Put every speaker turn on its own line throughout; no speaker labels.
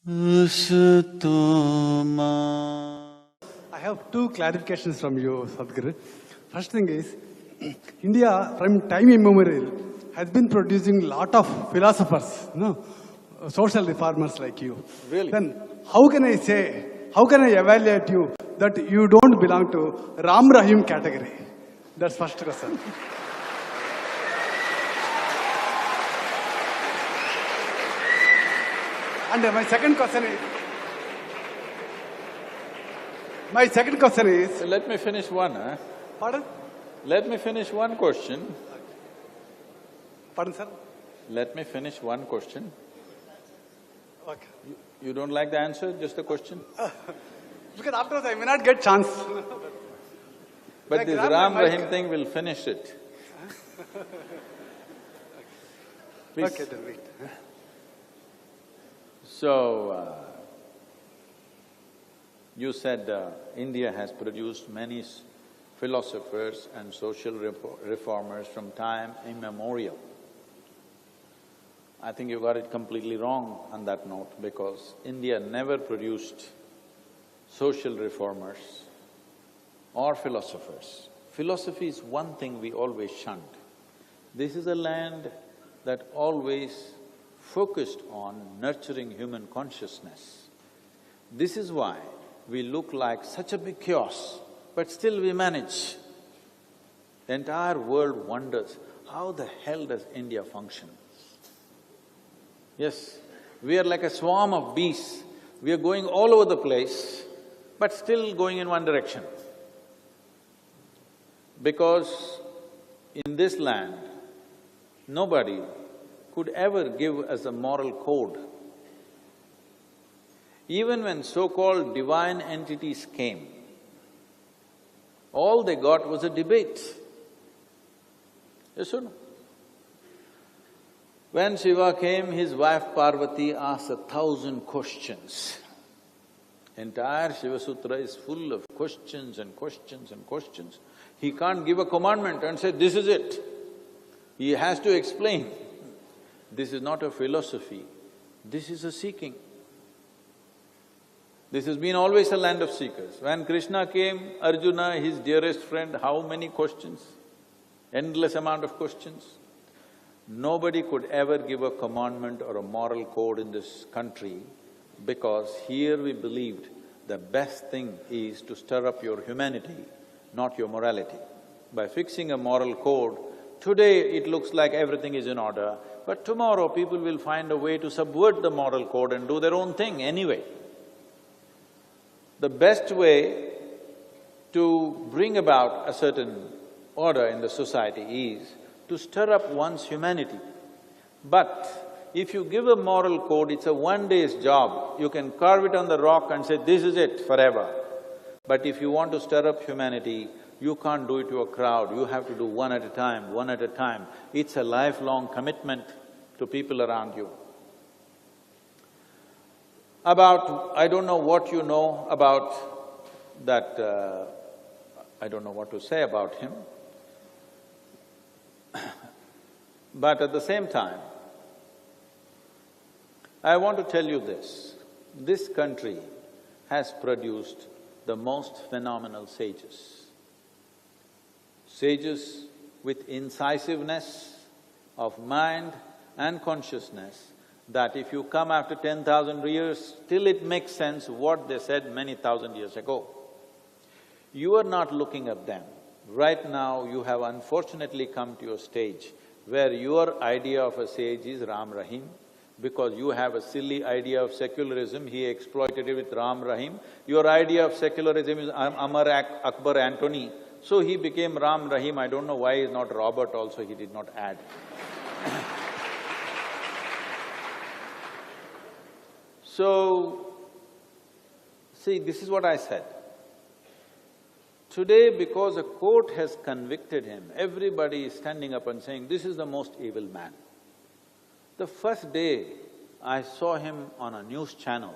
I have two clarifications from you, Sadhguru. First thing is, India from time immemorial has been producing lot of philosophers, social reformers like you.
Really?
Then how can I evaluate you that you don't belong to Ram Rahim category? That's first question. And my second question is,
Let me finish one, huh?
Pardon?
Let me finish one question.
Pardon, sir?
Let me finish one question.
Okay.
You don't like the answer, just the question?
Because afterwards I may not get chance.
But
Like
this
Ram
Ram Rahim thing will finish it. Please.
Okay, then wait.
So, you said India has produced many philosophers and social reformers from time immemorial. I think you got it completely wrong on that note, because India never produced social reformers or philosophers. Philosophy is one thing we always shunned. This is a land that always focused on nurturing human consciousness. This is why we look like such a big chaos, but still we manage. The entire world wonders, how the hell does India function? Yes, we are like a swarm of bees. We are going all over the place, but still going in one direction. Because in this land, nobody could ever give us a moral code. Even when so-called divine entities came, all they got was a debate. Yes or no? When Shiva came, his wife Parvati asked 1,000 questions. Entire Shiva Sutra is full of questions and questions and questions. He can't give a commandment and say, this is it. He has to explain. This is not a philosophy, this is a seeking. This has been always a land of seekers. When Krishna came, Arjuna, his dearest friend, how many questions? Endless amount of questions. Nobody could ever give a commandment or a moral code in this country, because here we believed the best thing is to stir up your humanity, not your morality. By fixing a moral code, today it looks like everything is in order, but tomorrow people will find a way to subvert the moral code and do their own thing anyway. The best way to bring about a certain order in the society is to stir up one's humanity. But if you give a moral code, it's a one-day's job. You can carve it on the rock and say, this is it forever. But if you want to stir up humanity, you can't do it to a crowd, you have to do one at a time, one at a time. It's a lifelong commitment to people around you. I don't know what you know about that, I don't know what to say about him. But at the same time, I want to tell you this country has produced the most phenomenal sages. Sages with incisiveness of mind and consciousness, that if you come after 10,000 years, still it makes sense what they said many thousand years ago. You are not looking at them. Right now, you have unfortunately come to a stage where your idea of a sage is Ram Rahim, because you have a silly idea of secularism, he exploited it with Ram Rahim. Your idea of secularism is Amar Akbar Antony, so he became Ram Rahim. I don't know why he's not Robert also, he did not add. So, see, this is what I said. Today, because a court has convicted him, everybody is standing up and saying, this is the most evil man. The first day I saw him on a news channel,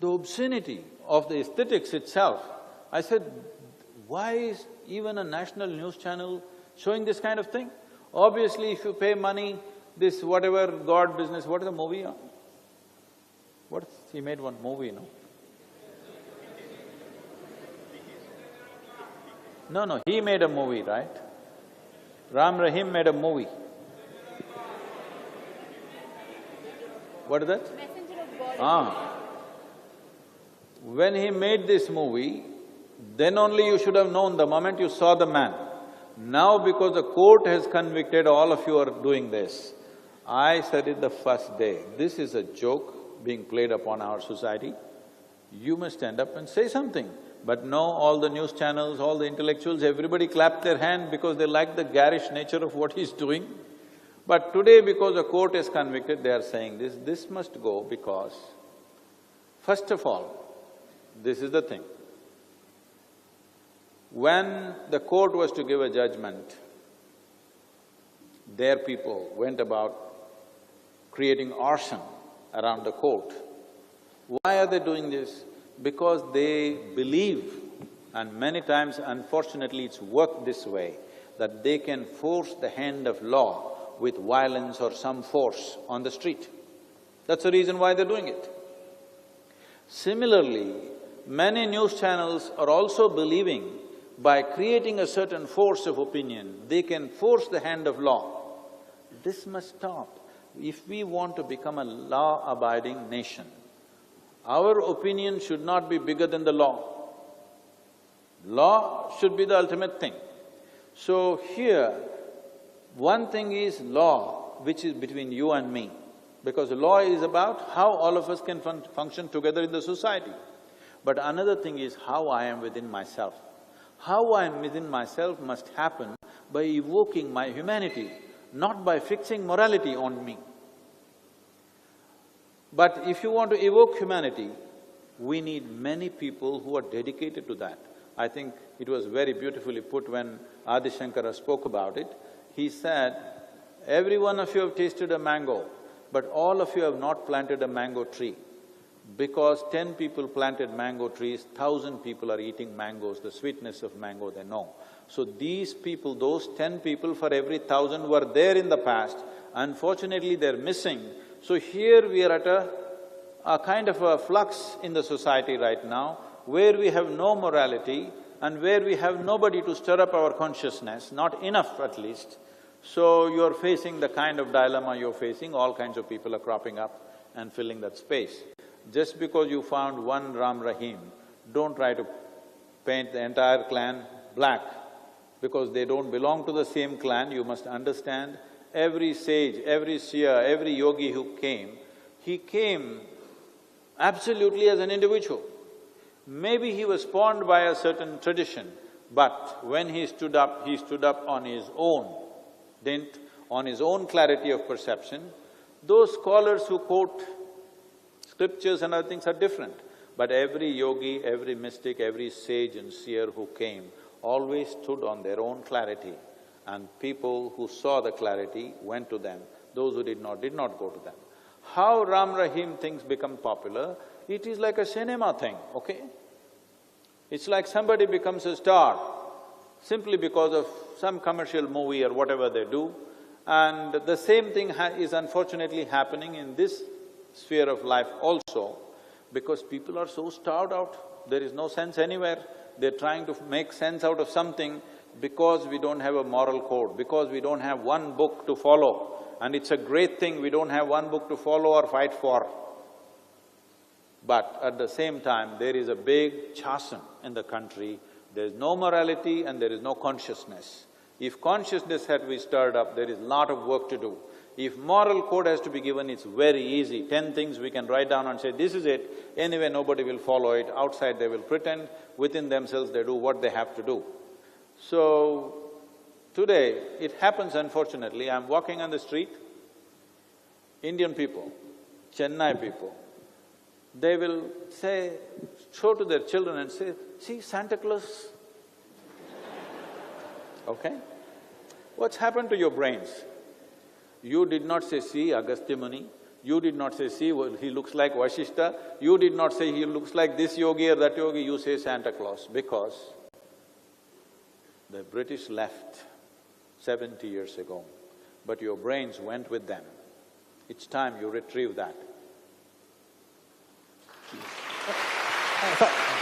the obscenity of the aesthetics itself, I said, why is even a national news channel showing this kind of thing? Obviously, if you pay money, this whatever God business, what is the movie on? He made one movie, no? No, he made a movie, right? Ram Rahim made a movie. What is that?
Messenger of God.
Ah. When he made this movie, then only you should have known the moment you saw the man. Now because the court has convicted, all of you are doing this. I said it the first day, this is a joke being played upon our society. You must stand up and say something. But no, all the news channels, all the intellectuals, everybody clapped their hand because they like the garish nature of what he's doing. But today, because the court is convicted, they are saying this must go because, first of all, this is the thing. When the court was to give a judgment, their people went about creating arson around the court. Why are they doing this? Because they believe, and many times unfortunately it's worked this way, that they can force the hand of law with violence or some force on the street. That's the reason why they're doing it. Similarly, many news channels are also believing by creating a certain force of opinion, they can force the hand of law. This must stop. If we want to become a law-abiding nation, our opinion should not be bigger than the law. Law should be the ultimate thing. So here, one thing is law, which is between you and me, because law is about how all of us can function together in the society. But another thing is how I am within myself. How I am within myself must happen by evoking my humanity, not by fixing morality on me. But if you want to evoke humanity, we need many people who are dedicated to that. I think it was very beautifully put when Adi Shankara spoke about it. He said, every one of you have tasted a mango, but all of you have not planted a mango tree. Because 10 people planted mango trees, 1,000 people are eating mangoes, the sweetness of mango they know. So these people, those 10 people for every 1,000 were there in the past, unfortunately they're missing. So here we are at a kind of a flux in the society right now, where we have no morality and where we have nobody to stir up our consciousness, not enough at least. So you're facing the kind of dilemma you're facing, all kinds of people are cropping up and filling that space. Just because you found one Ram Rahim, don't try to paint the entire clan black, because they don't belong to the same clan. You must understand, every sage, every seer, every yogi who came, he came absolutely as an individual. Maybe he was spawned by a certain tradition, but when he stood up on his own dint, on his own clarity of perception. Those scholars who quote scriptures and other things are different, but every yogi, every mystic, every sage and seer who came always stood on their own clarity, and people who saw the clarity went to them, those who did not go to them. How Ram Rahim things become popular, it is like a cinema thing, okay? It's like somebody becomes a star simply because of some commercial movie or whatever they do, and the same thing is unfortunately happening in this sphere of life also, because people are so starved out, there is no sense anywhere. They're trying to make sense out of something because we don't have a moral code, because we don't have one book to follow. And it's a great thing we don't have one book to follow or fight for. But at the same time, there is a big chasm in the country. There is no morality and there is no consciousness. If consciousness had to be stirred up, there is a lot of work to do. If moral code has to be given, it's very easy. 10 things we can write down and say, this is it. Anyway, nobody will follow it. Outside they will pretend, within themselves they do what they have to do. So, today, it happens unfortunately, I'm walking on the street, Indian people, Chennai people, they will say, show to their children and say, see Santa Claus. Okay? What's happened to your brains? You did not say, see Agastya Muni, you did not say, see, well, he looks like Vashishta, you did not say, he looks like this yogi or that yogi, you say Santa Claus, because the British left 70 years ago, but your brains went with them. It's time you retrieve that.
So,